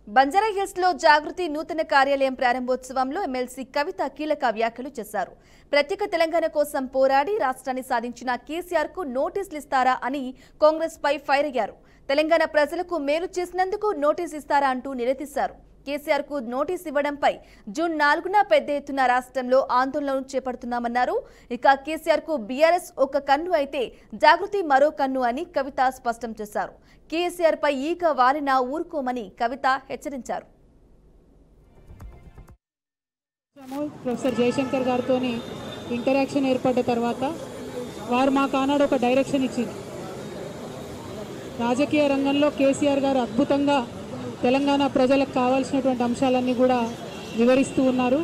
బంజారాహిల్స్ లో జాగృతి నూతన కార్యాలయం ప్రారంభోత్సవంలో ఎమ్మెల్సీ కవిత కీలక వ్యాఖ్యలు చేశారు. ప్రత్యేక తెలంగాణ కోసం పోరాడి రాష్ట్రాన్ని సాధించిన కేసీఆర్ కు నోటీసులు ఇస్తారా అని కాంగ్రెస్ పై ఫైర్ అయ్యారు. తెలంగాణ ప్రజలకు మేలు చేసినందుకు నోటీస్ ఇస్తారా అంటూ నిలదీశారు. కేసీఆర్ కు నోటీస్ ఇవ్వడంపై జూన్ 4న పెద్ద ఎత్తున రాష్ట్రంలో ఆందోళనలు చేపడుతున్నామన్నారు. ఇక కేసీఆర్ కు బీఆర్ఎస్ ఒక కన్ను అయితే జాగృతి మరో కన్ను అని కవిత స్పష్టం చేశారు. కేసీఆర్ పై ఈగ వాలినా ఊరుకోమని కవిత హెచ్చరించారు. ప్రొఫెసర్ జయశంకర్ గారితో ఇంటరాక్షన్ ఏర్పడ్డ తర్వాత వారు మాకు ఆనాడు ఒక డైరెక్షన్ ఇచ్చింది. రాజకీయ రంగంలో కేసీఆర్ గారు అద్భుతంగా తెలంగాణ ప్రజలకు కావాల్సినటువంటి అంశాలన్నీ కూడా వివరిస్తూ ఉన్నారు,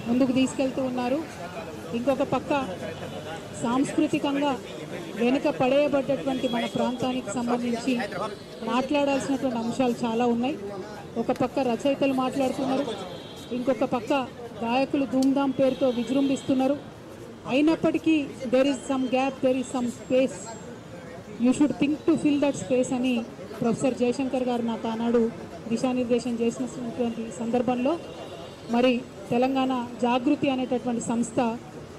ముందుకు తీసుకెళ్తూ ఉన్నారు. ఇంకొక పక్క సాంస్కృతికంగా వెనుక పడేయబడ్డటువంటి మన ప్రాంతానికి సంబంధించి మాట్లాడాల్సినటువంటి అంశాలు చాలా ఉన్నాయి. ఒక పక్క రచయితలు మాట్లాడుతున్నారు, ఇంకొక పక్క గాయకులు ధూమ్ధామ్ పేరుతో విజృంభిస్తున్నారు. అయినప్పటికీ there is some gap, there is some space, you should think to fill that space అని ప్రొఫెసర్ జయశంకర్ గారు నాకు ఆనాడు దిశానిర్దేశం చేసినటువంటి సందర్భంలో మరి తెలంగాణ జాగృతి అనేటటువంటి సంస్థ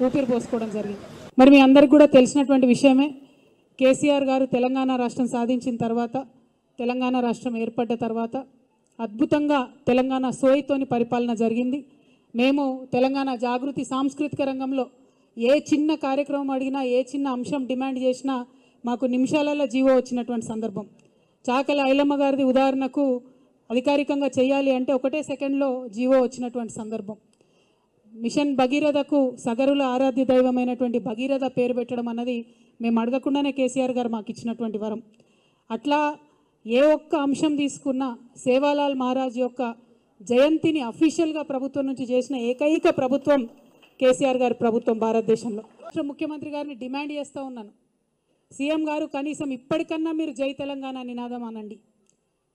ఊపిరి పోసుకోవడం జరిగింది. మరి మీ అందరికి కూడా తెలిసినటువంటి విషయమే, కేసీఆర్ గారు తెలంగాణ రాష్ట్రం సాధించిన తర్వాత, తెలంగాణ రాష్ట్రం ఏర్పడ్డ తర్వాత అద్భుతంగా తెలంగాణ సోయితోని పరిపాలన జరిగింది. మేము తెలంగాణ జాగృతి సాంస్కృతిక రంగంలో ఏ చిన్న కార్యక్రమం అడిగినా, ఏ చిన్న అంశం డిమాండ్ చేసినా మాకు నిమిషాలలో జీవో వచ్చినటువంటి సందర్భం. చాకలి ఐలమ్మ గారిది ఉదాహరణకు అధికారికంగా చేయాలి అంటే ఒకటే సెకండ్లో జీవో వచ్చినటువంటి సందర్భం. మిషన్ భగీరథకు సగరుల ఆరాధ్య దైవమైనటువంటి భగీరథ పేరు పెట్టడం అన్నది మేము అడగకుండానే కేసీఆర్ గారు మాకు ఇచ్చినటువంటి వరం. అట్లా ఏ ఒక్క అంశం తీసుకున్నా సేవాలాల్ మహారాజ్ యొక్క జయంతిని అఫీషియల్గా ప్రభుత్వం నుంచి చేసిన ఏకైక ప్రభుత్వం కేసీఆర్ గారి ప్రభుత్వం భారతదేశంలో. రాష్ట్ర ముఖ్యమంత్రి గారిని డిమాండ్ చేస్తూ ఉన్నాను, సీఎం గారు కనీసం ఇప్పటికన్నా మీరు జై తెలంగాణ నినాదం అనండి.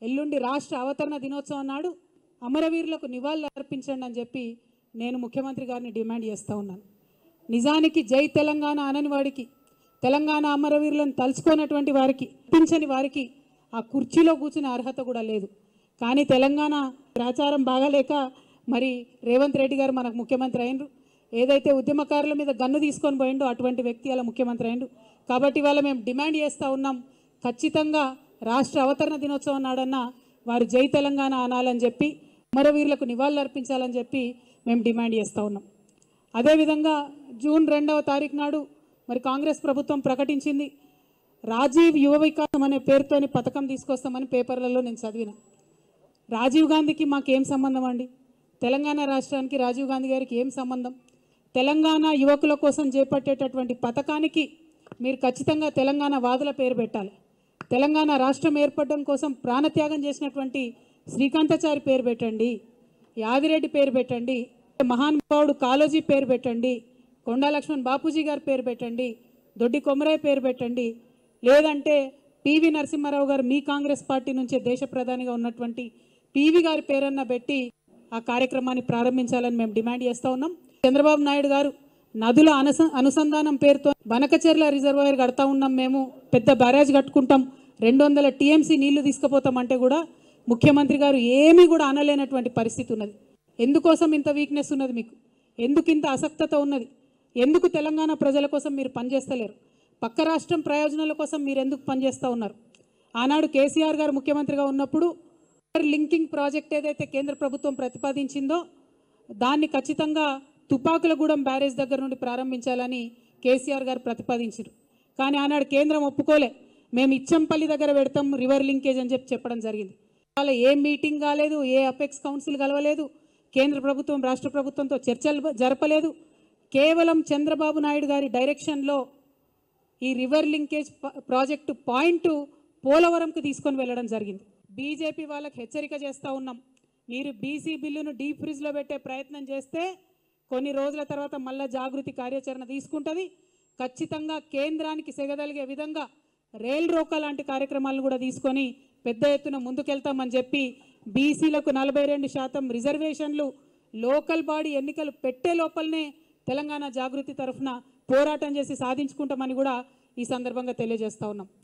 ఎల్లుండి రాష్ట్ర అవతరణ దినోత్సవం నాడు అమరవీరులకు నివాళులు అర్పించండి అని చెప్పి నేను ముఖ్యమంత్రి గారిని డిమాండ్ చేస్తూ ఉన్నాను. నిజానికి జై తెలంగాణ అనని వాడికి, తెలంగాణ అమరవీరులను తలుచుకున్నటువంటి వారికి, అర్పించని వారికి ఆ కుర్చీలో కూర్చునే అర్హత కూడా లేదు. కానీ తెలంగాణ ప్రచారం బాగాలేక మరి రేవంత్ రెడ్డి గారు మనకు ముఖ్యమంత్రి అయినరు. ఏదైతే ఉద్యమకారుల మీద గన్ను తీసుకొని పోయిండో అటువంటి వ్యక్తి అలా ముఖ్యమంత్రి అయినరు. కాబట్టి ఇవాళ మేము డిమాండ్ చేస్తూ ఉన్నాం, ఖచ్చితంగా రాష్ట్ర అవతరణ దినోత్సవం నాడన్నా వారు జై తెలంగాణ అనాలని చెప్పి, అమరవీరులకు నివాళులు అర్పించాలని చెప్పి మేము డిమాండ్ చేస్తూ ఉన్నాం. అదేవిధంగా జూన్ 2వ తారీఖు నాడు మరి కాంగ్రెస్ ప్రభుత్వం ప్రకటించింది, రాజీవ్ యువ వికాసం అనే పేరుతోని పథకం తీసుకొస్తామని పేపర్లలో నేను చదివిన. రాజీవ్ గాంధీకి మాకేం సంబంధం అండి? తెలంగాణ రాష్ట్రానికి రాజీవ్ గాంధీ గారికి ఏం సంబంధం? తెలంగాణ యువకుల కోసం చేపట్టేటటువంటి పథకానికి మీరు ఖచ్చితంగా తెలంగాణ వాదుల పేరు పెట్టాలి. తెలంగాణ రాష్ట్రం ఏర్పడడం కోసం ప్రాణత్యాగం చేసినటువంటి శ్రీకాంతాచారి పేరు పెట్టండి, యాదిరెడ్డి పేరు పెట్టండి, మహానుభావుడు కాళోజీ పేరు పెట్టండి, కొండా లక్ష్మణ్ బాపూజీ గారి పేరు పెట్టండి, దొడ్డి కొమరయ్య పేరు పెట్టండి. లేదంటే పివి నరసింహారావు గారు మీ కాంగ్రెస్ పార్టీ నుంచే దేశ ప్రధానిగా ఉన్నటువంటి పివి గారి పేరన్నా పెట్టి ఆ కార్యక్రమాన్ని ప్రారంభించాలని మేము డిమాండ్ చేస్తూ ఉన్నాం. చంద్రబాబు నాయుడు గారు నదుల అనుసంధానం పేరుతో బనకచెర్ల రిజర్వాయర్ కడతా ఉన్నాం, మేము పెద్ద బ్యారేజ్ కట్టుకుంటాం, 200 TMC నీళ్లు తీసుకుపోతామంటే కూడా ముఖ్యమంత్రి గారు ఏమీ కూడా అనలేనటువంటి పరిస్థితి ఉన్నది. ఎందుకోసం ఇంత వీక్నెస్ ఉన్నది మీకు? ఎందుకు ఇంత అసక్తత ఉన్నది? ఎందుకు తెలంగాణ ప్రజల కోసం మీరు పనిచేస్తలేరు? పక్క రాష్ట్రం ప్రయోజనాల కోసం మీరు ఎందుకు పనిచేస్తూ ఉన్నారు? ఆనాడు కేసీఆర్ గారు ముఖ్యమంత్రిగా ఉన్నప్పుడు లింకింగ్ ప్రాజెక్ట్ ఏదైతే కేంద్ర ప్రభుత్వం ప్రతిపాదించిందో దాన్ని ఖచ్చితంగా తుపాకులగూడెం బ్యారేజ్ దగ్గర నుండి ప్రారంభించాలని కేసీఆర్ గారు ప్రతిపాదించారు. కానీ ఆనాడు కేంద్రం ఒప్పుకోలే, మేము ఇచ్చంపల్లి దగ్గర పెడతాం రివర్ లింకేజ్ అని చెప్పడం జరిగింది. అలా ఏ మీటింగ్ కాలేదు, ఏ అపెక్స్ కౌన్సిల్ కలవలేదు, కేంద్ర ప్రభుత్వం రాష్ట్ర ప్రభుత్వంతో చర్చలు జరపలేదు. కేవలం చంద్రబాబు నాయుడు గారి డైరెక్షన్లో ఈ రివర్ లింకేజ్ ప్రాజెక్టు పాయింట్ పోలవరంకు తీసుకొని వెళ్ళడం జరిగింది. బీజేపీ వాళ్ళకి హెచ్చరిక చేస్తూ ఉన్నాం, మీరు బీసీ బిల్లును డీప్ ఫ్రిడ్జ్లో పెట్టే ప్రయత్నం చేస్తే కొన్ని రోజుల తర్వాత మళ్ళీ జాగృతి కార్యాచరణ తీసుకుంటుంది. ఖచ్చితంగా కేంద్రానికి సెగదలిగే విధంగా రైల్ రోకా లాంటి కార్యక్రమాలను కూడా తీసుకొని పెద్ద ఎత్తున ముందుకెళ్తామని చెప్పి బీసీలకు 42% రిజర్వేషన్లు లోకల్ బాడీ ఎన్నికలు పెట్టే లోపలనే తెలంగాణ జాగృతి తరఫున పోరాటం చేసి సాధించుకుంటామని కూడా ఈ సందర్భంగా తెలియజేస్తా ఉన్నాం.